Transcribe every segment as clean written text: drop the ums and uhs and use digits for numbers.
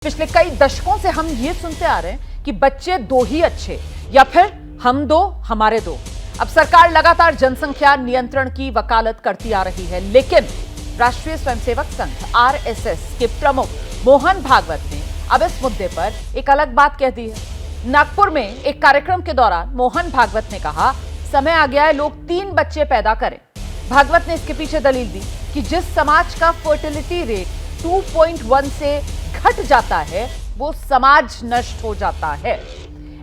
पिछले कई दशकों से हम ये सुनते आ रहे हैं कि बच्चे दो ही अच्छे या फिर हम दो हमारे दो। अब सरकार लगातार जनसंख्या नियंत्रण की वकालत करती आ रही है, लेकिन राष्ट्रीय स्वयंसेवक संघ आरएसएस के प्रमुख मोहन भागवत ने अब इस मुद्दे पर एक अलग बात कह दी है। नागपुर में एक कार्यक्रम के दौरान मोहन भागवत ने कहा, समय आ गया है लोग 3 बच्चे पैदा करें। भागवत ने इसके पीछे दलील दी कि जिस समाज का फर्टिलिटी रेट 2.1 से घट जाता है वो समाज नष्ट हो जाता है।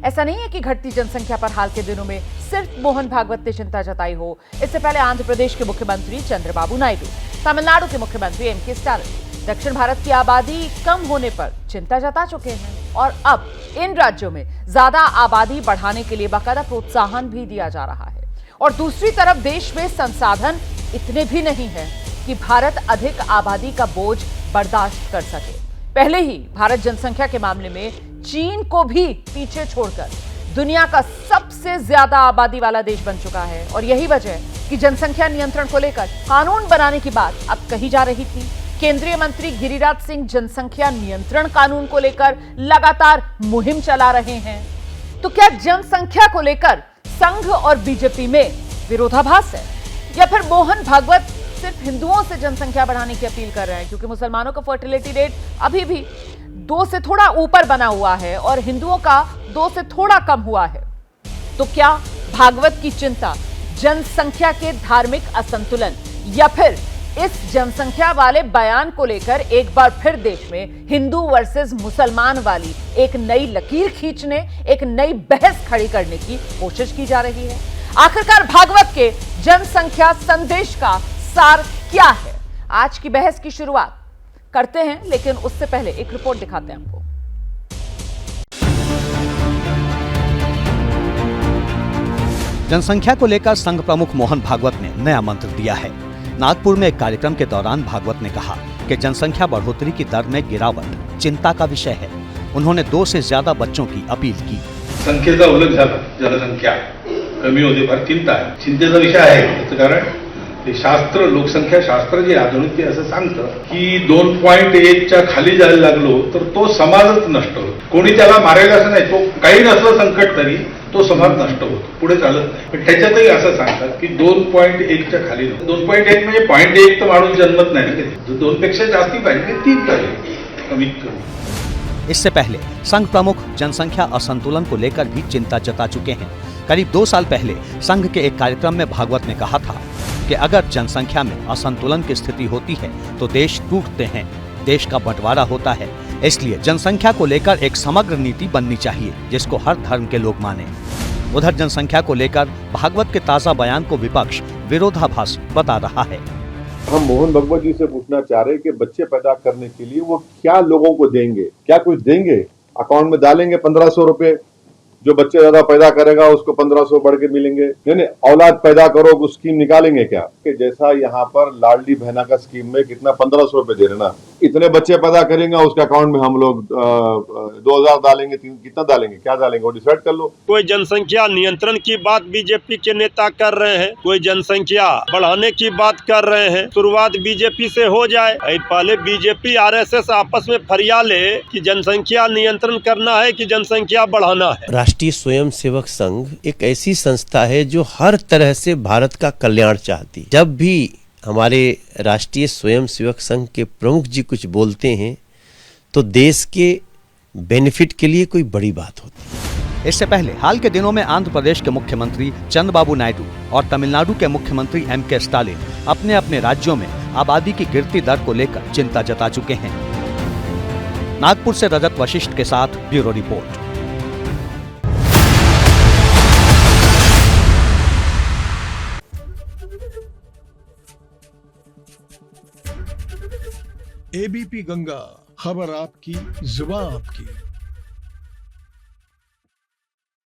ऐसा नहीं है कि घटती जनसंख्या पर हाल के दिनों में सिर्फ मोहन भागवत ने चिंता जताई हो। इससे पहले आंध्र प्रदेश के मुख्यमंत्री चंद्रबाबू नायडू, तमिलनाडु के मुख्यमंत्री एमके स्टालिन दक्षिण भारत की आबादी कम होने पर चिंता जता चुके हैं और अब इन राज्यों में ज्यादा आबादी बढ़ाने के लिए बाकायदा प्रोत्साहन भी दिया जा रहा है। और दूसरी तरफ देश में संसाधन इतने भी नहीं है कि भारत अधिक आबादी का बोझ बर्दाश्त कर सके। पहले ही भारत जनसंख्या के मामले में चीन को भी पीछे छोड़कर दुनिया का सबसे ज्यादा आबादी वाला देश बन चुका है और यही वजह है कि जनसंख्या नियंत्रण को लेकर कानून बनाने की बात अब कही जा रही थी। केंद्रीय मंत्री गिरिराज सिंह जनसंख्या नियंत्रण कानून को लेकर लगातार मुहिम चला रहे हैं। तो क्या जनसंख्या को लेकर संघ और बीजेपी में विरोधाभास है या फिर मोहन भागवत सिर्फ हिंदुओं से जनसंख्या बढ़ाने की अपील कर रहे हैं, क्योंकि मुसलमानों का फर्टिलिटी रेट अभी भी 2 से थोड़ा ऊपर बना हुआ है और हिंदुओं का 2 से थोड़ा कम हुआ है। तो क्या भागवत की चिंता जनसंख्या के धार्मिक असंतुलन या फिर इस जनसंख्या वाले बयान को लेकर एक बार फिर देश में हिंदू वर्सेस मुसलमान वाली एक नई लकीर खींचने, एक नई बहस खड़ी करने की कोशिश की जा रही है? आखिरकार भागवत के जनसंख्या संदेश का सार क्या है? आज की बहस की शुरुआत करते हैं, लेकिन उससे पहले एक रिपोर्ट दिखाते हैं आपको। जनसंख्या को लेकर संघ प्रमुख मोहन भागवत ने नया मंत्र दिया है। नागपुर में एक कार्यक्रम के दौरान भागवत ने कहा कि जनसंख्या बढ़ोतरी की दर में गिरावट चिंता का विषय है। उन्होंने 2 से ज्यादा बच्चों की अपील की। संख्येचा उल्लेख झाला, जनसंख्या कमी होते फार चिंता आहे, चिंतेचा विषय आहे। त्याचं कारण शास्त्र, लोकसंख्या शास्त्र जे आधुनिक ते असं सांगतं की 2.1 च्या खाली जायला लागलो तर तो समाजच नष्ट होतो। कोणी त्याला मारेल असं नाही, तो काही नसलं संकट तरी तो समाज नष्ट होतो, पुढे चालत नाही। पण त्याच्यातही असं सांगतात की 2.1 च्या खाली 2.1 म्हणजे 0.1 तर माणूस जन्मत नाही ना, 2 पेक्षा जास्ती पाहिजे, 3 पाहिजे कमीत कमी। इससे पहले संघ प्रमुख जनसंख्या असंतुलन को लेकर भी चिंता जता चुके हैं। करीब 2 साल पहले संघ के एक कार्यक्रम में भागवत ने कहा था कि अगर जनसंख्या में असंतुलन की स्थिति होती है तो देश टूटते हैं, देश का बंटवारा होता है। इसलिए जनसंख्या को लेकर एक समग्र नीति बननी चाहिए जिसको हर धर्म के लोग माने। उधर जनसंख्या को लेकर भागवत के ताजा बयान को विपक्ष विरोधाभास बता रहा है। हम मोहन भागवत जी से पूछना चाह रहे हैं कि बच्चे पैदा करने के लिए वो क्या लोगों को देंगे, क्या कुछ देंगे? अकाउंट में डालेंगे 1500 रुपए, जो बच्चे ज्यादा पैदा करेगा उसको 1500 बढ़ के मिलेंगे? नहीं, औलाद पैदा करो वो स्कीम निकालेंगे क्या? कि जैसा यहाँ पर लाडली बहना का स्कीम में कितना 1500 रुपए दे रहे ना, इतने बच्चे पैदा करेंगे उसके अकाउंट में हम लोग 2000 डालेंगे, कितना डालेंगे, क्या डालेंगे वो डिसाइड कर लो। कोई जनसंख्या नियंत्रण की बात बीजेपी के नेता कर रहे हैं, कोई जनसंख्या बढ़ाने की बात कर रहे हैं। शुरुआत बीजेपी से हो जाए, पहले बीजेपी आरएसएस आपस में फरिया ले कि जनसंख्या नियंत्रण करना है कि जनसंख्या बढ़ाना है। राष्ट्रीय स्वयंसेवक संघ एक ऐसी संस्था है जो हर तरह से भारत का कल्याण चाहती है। जब भी हमारे राष्ट्रीय स्वयंसेवक संघ के प्रमुख जी कुछ बोलते हैं तो देश के बेनिफिट के लिए कोई बड़ी बात होती है। इससे पहले हाल के दिनों में आंध्र प्रदेश के मुख्यमंत्री चंद्रबाबू नायडू और तमिलनाडु के मुख्यमंत्री एमके स्टालिन अपने अपने राज्यों में आबादी की गिरती दर को लेकर चिंता जता चुके हैं। नागपुर से रजत वशिष्ठ के साथ ब्यूरो रिपोर्ट। एबीपी गंगा, खबर आपकी, जुबान आपकी।